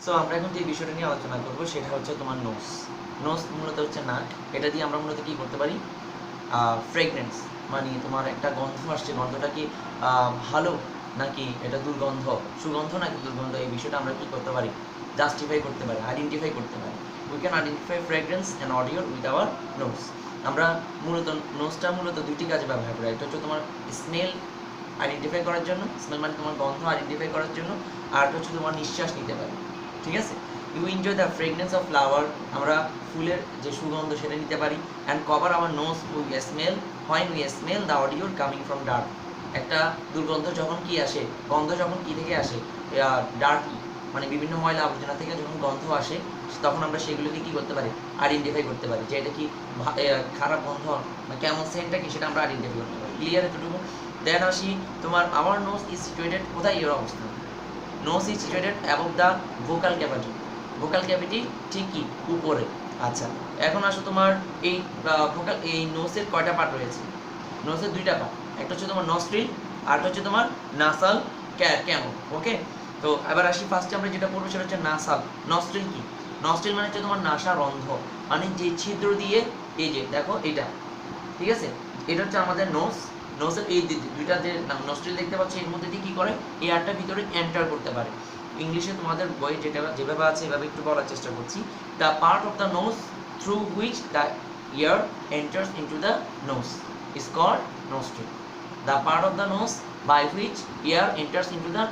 So আমরা এখন যে বিষয়টা নিয়ে আলোচনা করব সেটা হচ্ছে তোমার নোস। নোস মূলত হচ্ছে নাক। এটা দিয়ে আমরা মূলত কী করতে পারি? ফ্রেগনেন্স, মানে তোমার একটা গন্ধ আসছে, গন্ধটা কি ভালো নাকি এটা দুর্গন্ধ, সুগন্ধ নাকি দুর্গন্ধ, এই বিষয়টা আমরা কী করতে পারি? জাস্টিফাই করতে পারি, আইডেন্টিফাই করতে পারি। We can identify fragrance and odour with our nose. আমরা মূলত নোসটা মূলত দুটি কাজে ব্যবহার করি। একটা হচ্ছে তোমার স্মেল আইডেন্টিফাই করার জন্য, স্মেল মানে তোমার গন্ধ আইডেন্টিফাই করার জন্য, আর হচ্ছে তোমার নিঃশ্বাস নিতে পারি। ঠিক আছে? You enjoy the fragrance of flower, আমরা ফুলের যে সুগন্ধ সেটা নিতে পারি। And cover our nose we smell when we smell the odour coming from dirt. একটা দুর্গন্ধ যখন কি আসে, গন্ধ যখন কি থেকে আসে, ডার্ট মানে বিভিন্ন ময়লা আবর্জনা থেকে যখন গন্ধ আসে, তখন আমরা সেগুলোকে কী করতে পারি? আইডেন্টিফাই করতে পারি যে এটা কি খারাপ গন্ধ না কেমন সেন্টটা কি, সেটা আমরা আইডেন্টিফাই করতে পারি। ক্লিয়ার এতটুকু? দেন আসি তোমার আওয়ার নোজ ইজ সিচুয়েটেড, কোথায় এর অবস্থান? Nose is situated above the vocal cavity. Vocal cavity ঠিক কি উপরে। আচ্ছা, এখন আসো তোমার এই ভোকাল, এই নোজের কয়টা পার্ট রয়েছে? নোজের দুইটা পার্ট, একটা হচ্ছে তোমার নস্ট্রিল আর হচ্ছে তোমার নাসাল ক্যামো। ওকে, তো এবার আসি ফার্স্টে আমরা যেটা পড়বো সেটা হচ্ছে নাসাল। নস্ট্রিল কি? নস্ট্রিল মানে হচ্ছে তোমার নাসা রন্ধ্র, মানে যে ছিদ্র দিয়ে, এই যে দেখো এটা, ঠিক আছে, এটা হচ্ছে আমাদের নোজ। নোজের এই দুইটা যে নস্ট্রিল দেখতে পাচ্ছি, এর মধ্যে দিয়ে কী করে? এয়ারটা ভিতরে এন্টার করতে পারে। ইংলিশে তোমাদের বই যেটা যেভাবে আছে এভাবে একটু বলার চেষ্টা করছি। The part of the nose through which the air enters into the nose is called nostril. The part of the nose by which air enters into the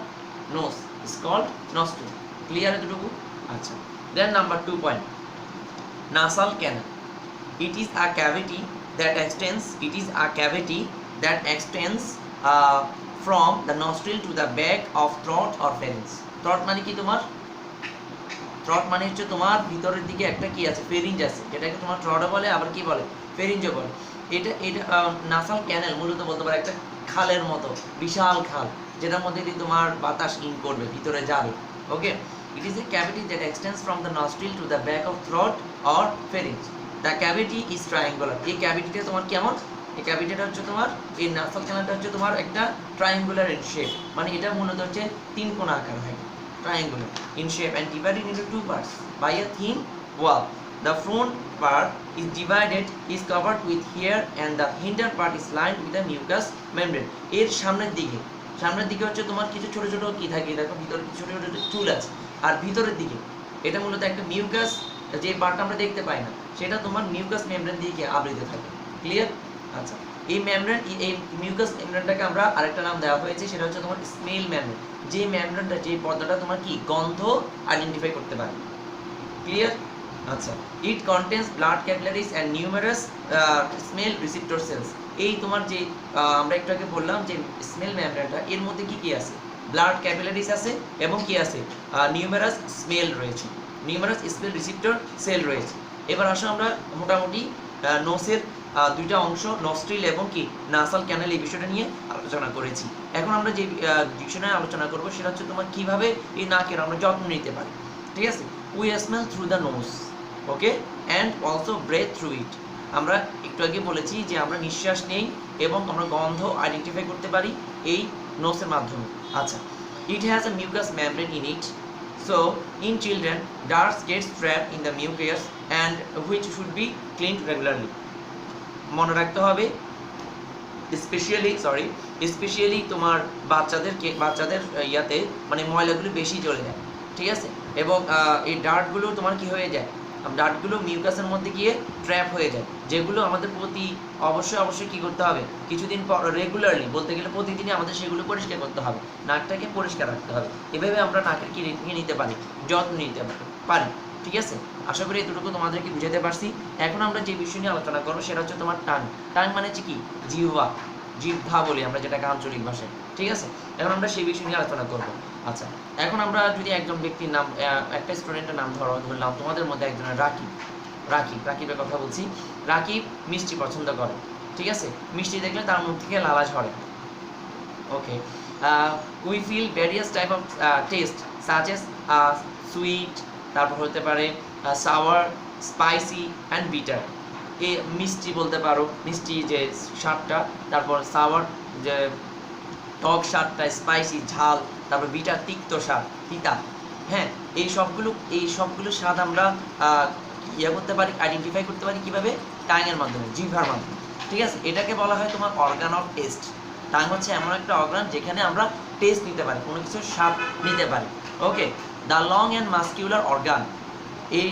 nose is called nostril. Clear এতটুকু? আচ্ছা, then number 2 point, nasal canal. It is a cavity that extends. It is a cavity that extends from the nostril to the back of throat or pharynx. Throat মানে কি তোমার? Through মানে হচ্ছে তোমার ভিতরের দিকে একটা কি আছে? ফেরিঞ্জ আছে, যেটাকে তোমার থ্রটও বলে, আবার কি বলে? ফেরিঞ্জও বলে। এটা নাসাল ক্যানেল মূলত বলতে পারে একটা খালের মতো, বিশাল খাল, যেটার মধ্যে দিয়ে তোমার বাতাস ইন করবে, ভিতরে যাবে। Okay, it is a cavity that extends from the nostril to the back of throat or pharynx. The cavity is triangular. এই ক্যাভিটিটা তোমার কেমন? এই ক্যাভিটিটা হচ্ছে তোমার, এই নাসাল ক্যানেলটা হচ্ছে তোমার একটা ট্রায়াঙ্গুলার ইন শেপ, মানে এটা মূলত হচ্ছে তিন কোণা আকার হয়, triangular in shape and divided into two parts by a thin wall. The front part is divided, is covered with hair, and the hinder part is lined with a mucous membrane. এর সামনের দিকে হচ্ছে তোমার কিছু ছোট ছোট কি থাকে, দেখো ভিতরে ছোট ছোট চুল আছে, আর ভিতরের দিকে এটা মূলত একটা মিউকাস, যে পার্টটা আমরা দেখতে পাই না, সেটা তোমার মিউকাস মেমব্রেন দিয়ে আবৃত থাকে। ক্লিয়ার? আচ্ছা, এই মেমব্রেন, এই মিউকাস মেমব্রেনটাকে আমরা আরেকটা নাম দেওয়া হয়েছে, সেটা হচ্ছে তোমার স্মেল মেমব্রেন। যে মেমব্রেনটা, যে পর্দাটা তোমার কি গন্ধ আইডেন্টিফাই করতে পারে। ক্লিয়ার? আচ্ছা, it contains blood capillaries and numerous smell receptor cells. এই তোমার যে আমরা একটু আগে বললাম যে স্মেল মেমব্রেনটা, এর মধ্যে কি কি আছে? ব্লাড ক্যাপিলারিজ আছে এবং কি আছে? নিউমেরাস স্মেল রয়েছে, নিউমেরাস স্মেল রিসেপ্টর সেল রয়েছে। এবার আসো আমরা মোটামুটি নোসের দুইটা অংশ, নস্ট্রিল এবং কি নাসাল ক্যানেল, এই বিষয়টা নিয়ে আলোচনা করেছি। এখন আমরা যে বিষয় নিয়ে আলোচনা করবো সেটা হচ্ছে তোমার কিভাবে এই নাকের আমরা যত্ন নিতে পারি। ঠিক আছে? We smell through the nose, okay, and also breathe through it. আমরা একটু আগে বলেছি যে আমরা নিঃশ্বাস নেই এবং আমরা গন্ধ আইডেন্টিফাই করতে পারি এই নোসের মাধ্যমে। আচ্ছা, it has a mucus membrane in it, so in children darts gets trapped in the mucus and which should be cleaned regularly. মনে রাখতে হবে স্পেশালি তোমার বাচ্চাদের ইয়াতে মানে ময়লাগুলো বেশি চলে যায়, ঠিক আছে, এবং এই ডার্টগুলো তোমার কি হয়ে যায়? ডার্টগুলো মিউকাসের মধ্যে গিয়ে ট্র্যাপ হয়ে যায়, যেগুলো আমাদের অবশ্যই কী করতে হবে? কিছুদিন পর রেগুলারলি, বলতে গেলে প্রতিদিনই আমাদের সেগুলো পরিষ্কার করতে হবে, নাকটাকে পরিষ্কার রাখতে হবে। এভাবে আমরা নাকের কি নিতে পারি? যত্ন নিতে পারি। ঠিক আছে, আশা করি এতটুকু তোমাদেরকে বুঝাতে পারছি। এখন আমরা যে বিষয় নিয়ে আলোচনা করবো সেটা হচ্ছে তোমার টাং। টাং মানে হচ্ছে কি? জিহ্বা বলি আমরা, যেটাকে আঞ্চলিক ভাষায়। ঠিক আছে, এখন আমরা সেই বিষয় নিয়ে আলোচনা করব। আচ্ছা, এখন আমরা যদি একজন ব্যক্তির নাম, একটা স্টুডেন্টের নাম ধরলাম, তোমাদের মধ্যে একজনের রাকিবের কথা বলছি। রাকিব মিষ্টি পছন্দ করে, ঠিক আছে, মিষ্টি দেখলে তার মুখ থেকে লালা ঝরে। Okay, we feel various type of taste such as sweet, তারপর হতে পারে সাওয়ার, স্পাইসি অ্যান্ড বিটার। এ মিষ্টি বলতে পারো, মিষ্টি যে স্বাদটা, তারপর সাওয়ার যে টক স্বাদটা, স্পাইসি ঝাল, তারপর বিটার তিক্ত স্বাদ, তিতা। হ্যাঁ, এই সবগুলো স্বাদ আমরা করতে পারি, আইডেন্টিফাই করতে পারি কিভাবে? টাঙের মাধ্যমে, জিহ্বার মাধ্যমে। ঠিক আছে, এটাকে বলা হয় তোমার অর্গান অফ টেস্ট। টাং হচ্ছে এমন একটা অর্গান যেখানে আমরা টেস্ট নিতে পারি, কোনো কিছুর স্বাদ নিতে পারি। Okay, the long and muscular organ, এই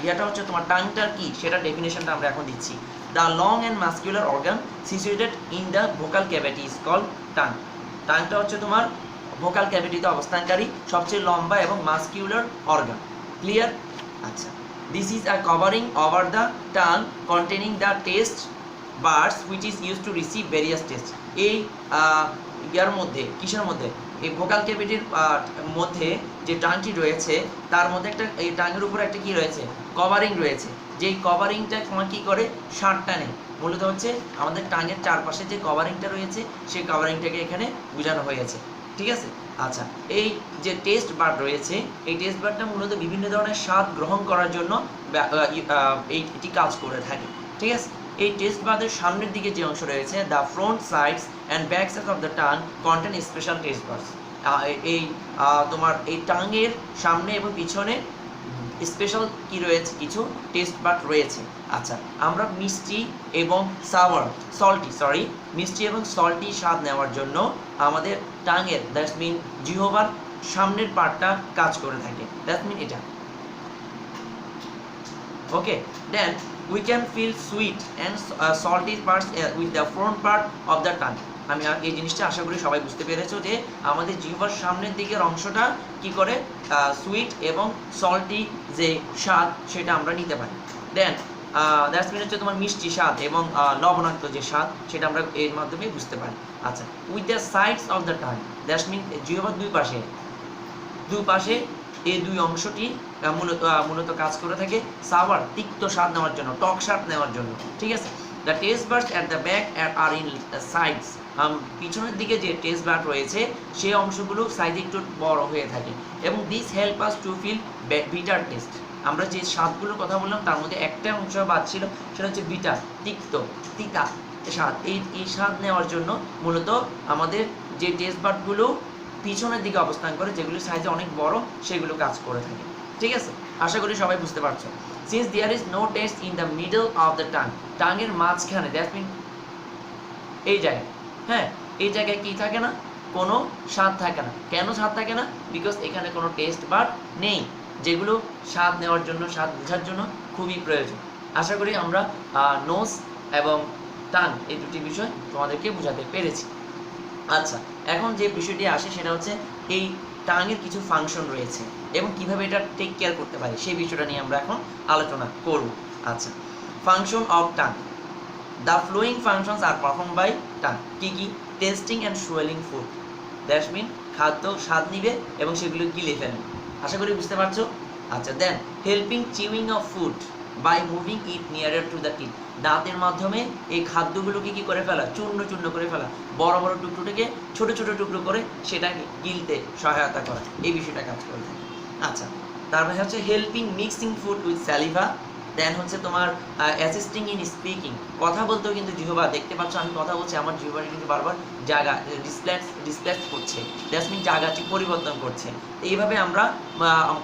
ইয়েটা হচ্ছে তোমার টাংটার কি সেটা ডেফিনেশনটা আমরা এখন দিচ্ছি। The long and muscular organ situated in the vocal cavity is called tongue. টাংটা হচ্ছে তোমার ভোকাল ক্যাভিটিতে অবস্থানকারী সবচেয়ে লম্বা এবং মাস্কিউলার অর্গান। ক্লিয়ার? আচ্ছা, this is a covering over the tongue containing the taste buds which is use to receive various taste. এই ইয়ার মধ্যে, কিসের মধ্যে? এই ভোকাল ক্যাভিটির মধ্যে যে টাংটি রয়েছে তার মধ্যে একটা, এই টাংয়ের উপরে একটা কি রয়েছে? কভারিং রয়েছে। যেই কভারিংটা তোমার কি করে? স্বাদটা নেই। মূলত হচ্ছে আমাদের টাংয়ের চারপাশে যে কভারিংটা রয়েছে সেই কভারিংটাকে এখানে বোঝানো হয়েছে। ঠিক আছে? আচ্ছা, এই যে টেস্ট বার্ড রয়েছে, এই টেস্ট বার্ডটা মূলত বিভিন্ন ধরনের স্বাদ গ্রহণ করার জন্য এটি কাজ করে থাকে। ঠিক আছে, এই টেস্ট বার্ডের সামনের দিকে যে অংশ রয়েছে, the front sides and back side of the tongue contain special test birds. এই তোমার এই টাঙের সামনে এবং পিছনে স্পেশাল কি রয়েছে? কিছু টেস্ট বার্ড রয়েছে। আচ্ছা, আমরা মিষ্টি এবং মিষ্টি এবং সল্টি স্বাদ নেওয়ার জন্য আমাদের টাঙের, দ্যাটস মিন জিহ্বার সামনের পার্টটা কাজ করে থাকে। দ্যাটস মিন এটা। ওকে, দেন we can feel sweet and salty parts with the front part of the tongue. আমি এই জিনিসটা আশা করি সবাই বুঝতে পেরেছো যে আমাদের জিহ্বার সামনের দিকের অংশটা কি করে সুইট এবং সল্টি যে স্বাদ সেটা আমরা নিতে পারি। দেন দ্যাটস মিন হচ্ছে তোমার মিষ্টি স্বাদ এবং লবণাক্ত যে স্বাদ সেটা আমরা এর মাধ্যমে বুঝতে পারি। আচ্ছা, with the sides of the tongue, that's mean জিহ্বার দুই পাশে এই দুই অংশটি মূলত কাজ করে থাকে সাওয়ার, তিক্ত স্বাদ নেওয়ার জন্য, টক স্বাদ নেওয়ার জন্য। ঠিক আছে, the taste buds at the back are in sides, পিছনের দিকে যে টেস্ট বার্ড রয়েছে সেই অংশগুলো সাইজে একটু বড় হয়ে থাকে এবং this help us to feel bitter taste. আমরা যে স্বাদগুলোর কথা বললাম তার মধ্যে একটা অংশ বাদ ছিল, সেটা হচ্ছে বিটার, তিতা স্বাদ। এই স্বাদ নেওয়ার জন্য মূলত আমাদের যে টেস্ট বার্ডগুলো পিছনের দিকে অবস্থান করে, যেগুলো সাইজে অনেক বড়, সেগুলো কাজ করে থাকে। ঠিক আছে, আশা করি সবাই বুঝতে পারছো। Since there is no taste in the middle of the tongue, টাঙের মাঝখানে, দ্যাটস মিন এই জায়গায়, হ্যাঁ এই জায়গায় কি থাকে না? কোনো স্বাদ থাকে না। কেন স্বাদ থাকে না? বিকজ এখানে কোনো টেস্ট বার্ড নেই, যেগুলো স্বাদ নেওয়ার জন্য, স্বাদ বোঝার জন্য খুবই প্রয়োজন। আশা করি আমরা নোজ এবং টাং এই দুটি বিষয় তোমাদেরকে বোঝাতে পেরেছি। আচ্ছা, এখন যে বিষয়টি আসে সেটা হচ্ছে এই টাঙের কিছু ফাংশন রয়েছে এবং কিভাবে এটা টেক কেয়ার করতে পারি সেই বিষয়টা নিয়ে আমরা এখন আলোচনা করব। আচ্ছা, function of tongue, the following functions are perform by tongue. কি কি? Tasting and swallowing food, that's mean খাদ্য স্বাদ নিবে এবং সেগুলো গিলে ফেলবে। আশা করি বুঝতে পারছো। আচ্ছা, then helping chewing of food by moving it nearer to the teeth, দাঁতের মাধ্যমে এই খাদ্যগুলোকে কি করে ফেলা? চূর্ণ করে ফেলা, বড় বড় টুকরোটাকে ছোট ছোট টুকরো করে সেটাকে গিলতে সহায়তা করা, এই বিষয়টা কাজ করে থাকে। আচ্ছা, তারপরে হচ্ছে হেল্পিং মিক্সিং ফুড উইথ স্যালিভা। দেন হচ্ছে তোমার অ্যাসিস্টিং ইন স্পিকিং, কথা বলতেও কিন্তু জিহ্বা, দেখতে পাচ্ছ আমি কথা বলছি, আমার জিহ্বাটা কিন্তু বারবার জায়গা ডিসপ্লেস করছে, দ্যাটস মিন জায়গাটি পরিবর্তন করছে। এইভাবে আমরা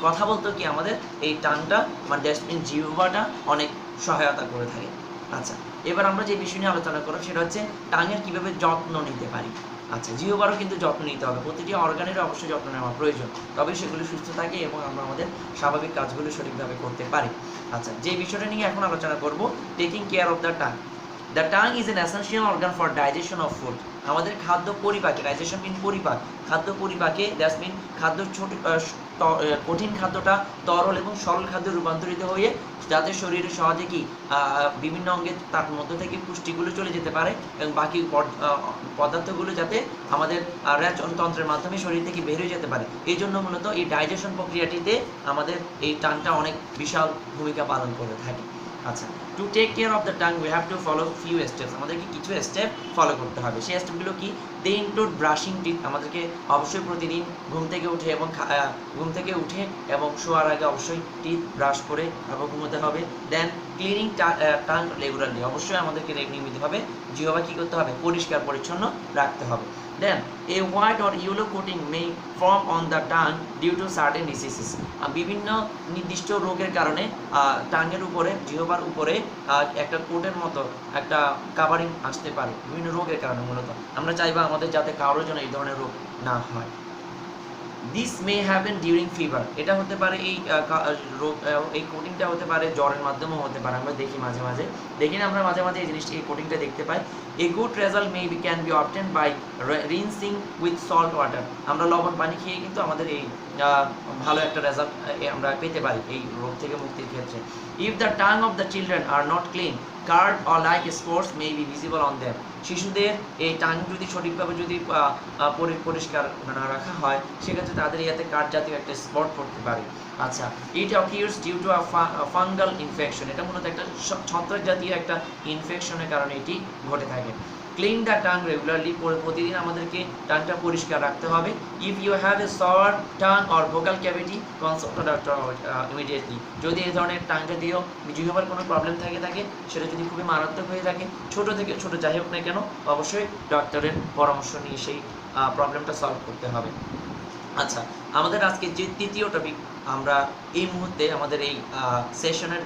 কথা বলতেও কি আমাদের এই টাংটা মানে দ্যাটস মিন জিহ্বাটা অনেক সহায়তা করে থাকে। আচ্ছা, এবার আমরা যে বিষয় নিয়ে আলোচনা করব সেটা হচ্ছে টাঙের কীভাবে যত্ন নিতে পারি। আচ্ছা, জিহ্বারও কিন্তু যত্ন নিতে হবে, প্রতিটি অর্গানের অবশ্যই যত্ন নেওয়া প্রয়োজন, তবে সেগুলো সুস্থ থাকে এবং আমরা আমাদের স্বাভাবিক কাজগুলো সঠিকভাবে করতে পারি। আচ্ছা, যে বিষয়টা নিয়ে এখন আলোচনা করব, taking care of the tongue. The tongue is an essential organ for digestion of food, আমাদের খাদ্য পরিপাকে, ডাইজেশন মিন পরিপাক, খাদ্য পরিপাকে দ্যাটস মিন খাদ্য কঠিন খাদ্যটা তরল এবং সরল খাদ্যে রূপান্তরিত হয়ে যাতে শরীরে সহজে কি বিভিন্ন অঙ্গে তার মধ্য থেকে পুষ্টিগুলো চলে যেতে পারে এবং বাকি পদার্থগুলো যাতে আমাদের রেচনতন্ত্রের মাধ্যমে শরীর থেকে বের হয়ে যেতে পারে। এই জন্য মূলত এই ডাইজেশন প্রক্রিয়াটিতে আমাদের এই টাংটা অনেক বিশাল ভূমিকা পালন করে থাকে। আচ্ছা, to take care of the tongue we have to follow few steps, আমাদেরকে কিছু স্টেপ ফলো করতে হবে। সেই স্টেপগুলো কি? দে ইনক্লুড ব্রাশিং টিথ, আমাদেরকে অবশ্যই প্রতিদিন ঘুম থেকে উঠে এবং শোয়ার আগে অবশ্যই টিথ ব্রাশ করে তারপর ঘুমোতে হবে। দেন ক্লিনিং টাং রেগুলারলি, অবশ্যই আমাদেরকে নিয়মিতভাবে জিহ্বা কী করতে হবে? পরিষ্কার পরিচ্ছন্ন রাখতে হবে। Then a white or yellow coating may form on the tongue due to certain diseases. বিভিন্ন নির্দিষ্ট রোগের কারণে টাঙের উপরে, জিহ্বার উপরে একটা কোটের মতো একটা কাভারিং আসতে পারে বিভিন্ন রোগের কারণে। মূলত আমরা চাইবো আমাদের যাতে কারোর জন্য এই ধরনের রোগ না হয়। This may happen during fever, এটা হতে পারে এই রোগ, এই কোটিংটা হতে পারে জ্বরের মাধ্যমেও হতে পারে। আমরা দেখি মাঝে মাঝে, দেখি না আমরা মাঝে মাঝে এই জিনিসটা, এই কোটিংটা দেখতে পাই। A good result may be can be obtain by rinsing with salt water. আমরা লবণ পানি খেয়ে কিন্তু আমাদের এই ভালো একটা রেজাল্ট আমরা পেতে পারি এই রোগ থেকে মুক্তির ক্ষেত্রে। If the tongue of the children are not clean, card or like sports may be visible on them. শিশুদের এই টাং যদি সঠিকভাবে যদি পরিষ্কার না রাখা হয়, সেক্ষেত্রে তাদের ইয়াতে কার্ড জাতীয় একটা স্পট পড়তে পারে। আচ্ছা, ইট অকিউরস ডিউ টু ফাঙ্গাল ইনফেকশন, এটা মূলত একটা ছত্রাক জাতীয় একটা ইনফেকশনের কারণে এটি ঘটে থাকে। ক্লিন দ্য টাং রেগুলারলি, প্রতিদিন আমাদেরকে টাংটা পরিষ্কার রাখতে হবে। If you have a sore tongue or vocal cavity, consult the doctor immediately. যদি এই ধরনের টাং জাতীয় জিহ্বার কোনো প্রবলেম থাকে, সেটা যদি খুবই মারাত্মক হয়ে থাকে, ছোট থেকে ছোট যাই হোক না কেন, অবশ্যই ডক্টরের পরামর্শ নিয়ে সেই প্রবলেমটা সলভ করতে হবে। আচ্ছা, আমাদের আজকে যে তৃতীয় টপিক, আমরা এই মুহূর্তে আমাদের এই সেশনের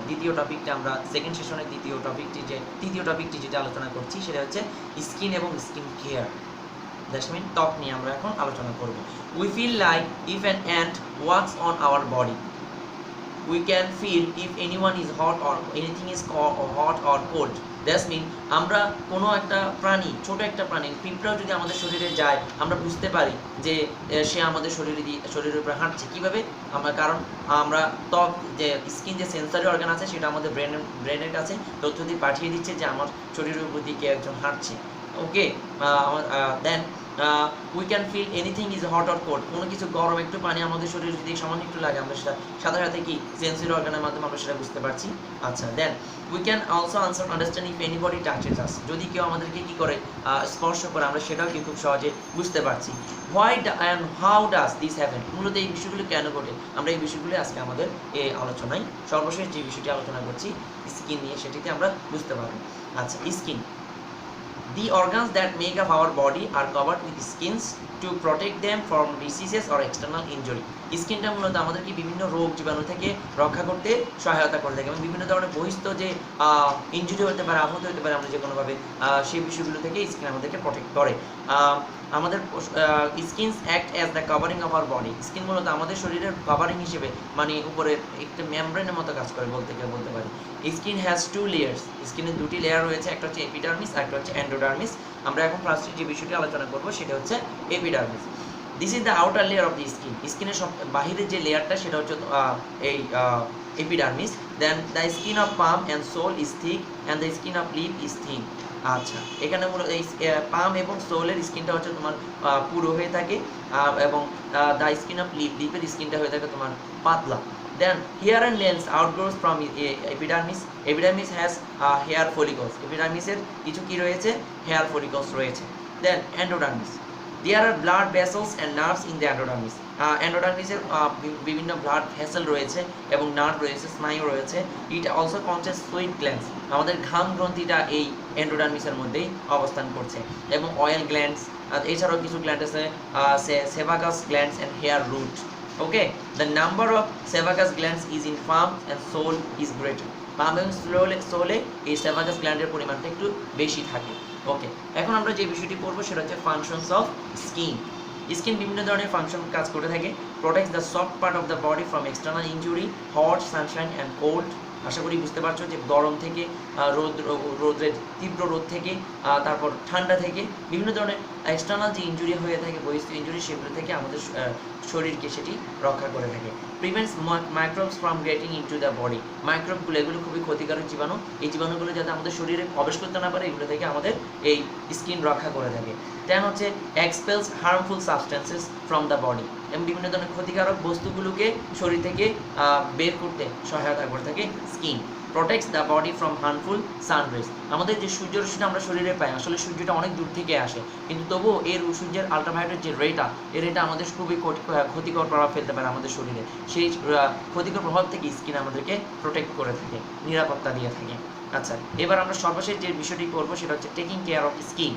দ্বিতীয় টপিকটা, আমরা সেকেন্ড সেশনের তৃতীয় টপিকটি যেটা আলোচনা করছি, সেটা হচ্ছে স্কিন এবং স্কিন কেয়ার। দ্যাটস মিন ত্বক নিয়ে আমরা এখন আলোচনা করব। We feel like if an ant works on our body, we can feel if anyone is hot or anything is hot or cold. That's mean আমরা কোনো একটা প্রাণী, ছোট একটা প্রাণী পিঁপড়াও যদি আমাদের শরীরে যায়, আমরা বুঝতে পারি যে সে আমাদের শরীরের উপরে হাঁটছে। কীভাবে? কারণ আমরা ত্বক, যে স্কিন, যে সেন্সরি অর্গান আছে, সেটা আমাদের ব্রেনের কাছে তথ্য দিয়ে পাঠিয়ে দিচ্ছে যে আমার শরীরের উপর দিয়ে কে একজন হাঁটছে। Okay, then we can feel anything is hot or cold. কোনো কিছু গরম, একটু পানি আমাদের শরীরে যদি সামান্য একটু লাগে, আমরা সেটা সাথে সাথে কি সেন্সরি অর্গানের মাধ্যমে আমরা সেটা বুঝতে পারছি। আচ্ছা, then we can also understand if anybody touches us. যদি কেউ আমাদেরকে কি করে, স্পর্শ করে, আমরা সেটাও কি খুব সহজে বুঝতে পারছি। Why and how does this happen, মূলত এই বিষয়গুলো কেন ঘটে, আমরা এই বিষয়গুলি আজকে আমাদের এই আলোচনায় সর্বশেষ যে বিষয়টি আলোচনা করছি স্কিন নিয়ে, সেটিতে আমরা বুঝতে পারবো। আচ্ছা, skin, the organs that make up our body are covered with skins to protect them from diseases or external injury. স্কিনটা মূলত আমাদেরকে বিভিন্ন রোগ জীবাণু থেকে রক্ষা করতে সহায়তা করে থাকে এবং বিভিন্ন ধরনের বহিস্থ যে ইনজুরি হতে পারে, আহত হতে পারে আমরা যে কোনোভাবে, সেই বিষয়গুলো থেকে স্কিন আমাদেরকে প্রোটেক্ট করে। আমাদের skins act as the covering of our body. Skin মূলত আমাদের শরীরের কাভারিং হিসেবে, মানে উপরে একটা মেমব্রেনের মতো কাজ করে বলতে পারি। স্কিন হ্যাজ টু লেয়ার্স, স্কিনের দুটি লেয়ার রয়েছে, একটা হচ্ছে এপিডার্মিস, একটা হচ্ছে এন্ডোডার্মিস। আমরা এখন ফার্স্টে যে বিষয়টি আলোচনা করব সেটা হচ্ছে epidermis. This is the outer layer of the skin. স্কিনের সব বাহিরের যে লেয়ারটা, সেটা হচ্ছে এই epidermis. Then the skin of palm and sole is thick and the skin of lip is thin. আচ্ছা, এখানে মূলত এই পাম এবং সোলের স্কিনটা হচ্ছে তোমার পুরো হয়ে থাকে, এবং দ্য স্কিন অফ লিপের স্কিনটা হয়ে থাকে তোমার পাতলা। Then hair and nails outgrows from epidermis. Epidermis has hair follicles. Epidermis এর কিছু কি রয়েছে? hair follicles রয়েছে। Then endodermis. There are blood vessels and nerves in the endodermis. Endodermis এর বিভিন্ন blood vessel রয়েছে এবং নার্ভ রয়েছে, স্নায়ু রয়েছে। It also contains sweat glands. আমাদের ঘাম গ্রন্থিটা এই এন্ডোডার্মিসের মধ্যেই অবস্থান করছে, এবং অয়েল গ্ল্যান্ডস, এছাড়াও কিছু গ্ল্যান্ড আছে, সেবাকাস glands and hair root. Okay, the number of sebaceous glands is in palm and sole is greater. palm এবং সোলে এই sebaceous গ্ল্যান্ডের পরিমাণটা একটু বেশি থাকে। ওকে, এখন আমরা যে বিষয়টি পড়বো সেটা হচ্ছে ফাংশনস অফ স্কিন। স্কিন বিভিন্ন ধরনের ফাংশন কাজ করে থাকে। Protects the soft part of the body from external injury, hot, sunshine and cold. আশা করি বুঝতে পারছো যে গরম থেকে, রোদের তীব্র রোদ থেকে, তারপর ঠান্ডা থেকে, বিভিন্ন ধরনের এক্সটার্নাল যে ইনজুরি হয়ে থাকে, বহিস্থ ইনজুরি, সেগুলো থেকে আমাদের শরীরকে সেটি রক্ষা করে থাকে। Prevents microbes from getting into the body. মাইক্রোবগুলো, এগুলো খুবই ক্ষতিকারক জীবাণু, এই জীবাণুগুলো যাতে আমাদের শরীরে প্রবেশ করতে না পারে, এগুলো থেকে আমাদের এই স্কিন রক্ষা করে থাকে। দেন হচ্ছে expels harmful substances from the body, এবং বিভিন্ন ধরনের ক্ষতিকারক বস্তুগুলোকে শরীর থেকে বের করতে সহায়তা করে থাকে skin. Protects the body from harmful sun rays. আমাদের যে সূর্যরশ্মিটা আমরা শরীরে পাই, আসলে সূর্যটা অনেক দূর থেকে আসে, কিন্তু তবুও এর সূর্যের আলট্রাভায়োলেট যে রেটা, এই রেটা আমাদের খুবই ক্ষতিকর প্রভাব ফেলতে পারে আমাদের শরীরে। সেই ক্ষতিকর প্রভাব থেকে স্কিন আমাদেরকে প্রোটেক্ট করে থাকে, নিরাপত্তা দিয়ে থাকে। আচ্ছা, এবার আমরা সর্বশেষ যে বিষয়টি করবো সেটা হচ্ছে taking care of skin.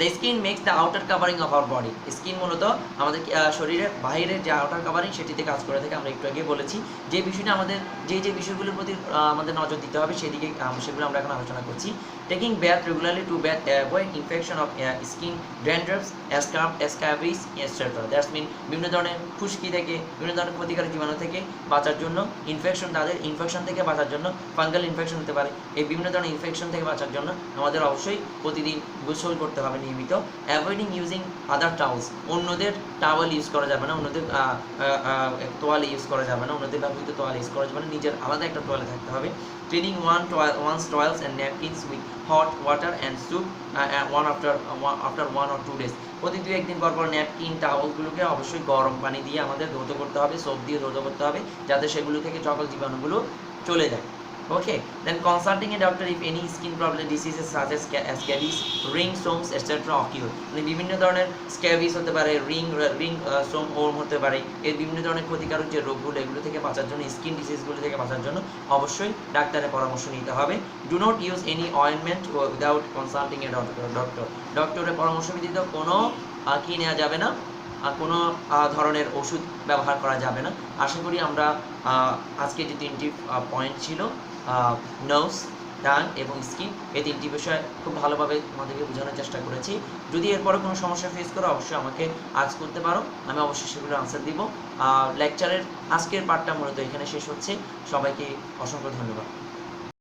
The skin makes the outer covering of our body. Skin মূলত আমাদের শরীরের বাইরের যে আউটার কাভারিং সেটিতে কাজ করে থাকে। আমরা একটু আগে বলেছি যে বিষয়টা আমাদের যে বিষয়গুলোর প্রতি আমাদের নজর দিতে হবে সেদিকে সেগুলো আমরা এখন আলোচনা করছি। Taking bath regularly to bath avoid infection of skin dandruffs scabies etcetera. That's mean বিভিন্ন ধরনের খুশকি থেকে বিভিন্ন ধরনের ক্ষতিকারক জীবাণু থেকে বাঁচার জন্য, তাদের ইনফেকশন থেকে বাঁচার জন্য, ফাঙ্গাল ইনফেকশন হতে পারে, এই বিভিন্ন ধরনের ইনফেকশন থেকে বাঁচার জন্য আমাদের অবশ্যই প্রতিদিন গোসল করতে হবে নিয়মিত। অ্যাভয়েডিং ইউজিং আদার টাওয়েলস, অন্যদের টাওয়েল ইউজ করা যাবে না, অন্যদের তোয়ালে ইউজ করা যাবে না, অন্যদের ব্যবহৃত তোয়ালে ইউজ করা যাবে না, নিজের আলাদা একটা তোয়ালে থাকতে হবে। Cleaning one's toils and napkins with hot water and soup after 1 or 2 days। প্রতি 2-1 দিন পর ন্যাপকিন টাওয়ালগুলোকে অবশ্যই গরম পানি দিয়ে আমাদের ধৌত করতে হবে, সোপ দিয়ে ধৌত করতে হবে, যাতে সেগুলো থেকে সকল জীবাণুগুলো চলে যায়। Okay, then consulting a doctor if any skin problem diseases such as scabies, ringworms etcetera occur. মানে বিভিন্ন ধরনের স্ক্যাবিস হতে পারে, রিং সোম, ওর্ম হতে পারে, এর বিভিন্ন ধরনের ক্ষতিকারক যে রোগগুলো এগুলো থেকে বাঁচার জন্য, স্কিন ডিজিজগুলো থেকে বাঁচার জন্য অবশ্যই ডাক্তারের পরামর্শ নিতে হবে। Do not use any ointment without consulting a ডক্টরের পরামর্শ ব্যতীত কোনো কি নেওয়া যাবে না, কোনো ধরনের ওষুধ ব্যবহার করা যাবে না। আশা করি আমরা আজকে যে 3টি পয়েন্ট ছিল, নোজ, টাং এবং স্কিন, এই 3টি বিষয় খুব ভালোভাবে আমাদেরকে বোঝানোর চেষ্টা করেছি। যদি এরপরে কোনো সমস্যা ফেস করো অবশ্যই আমাকে আজ করতে পারো, আমি অবশ্যই সেগুলো আনসার দিব। লেকচারের আজকের পার্টটা মূলত এখানে শেষ হচ্ছে। সবাইকে অসংখ্য ধন্যবাদ।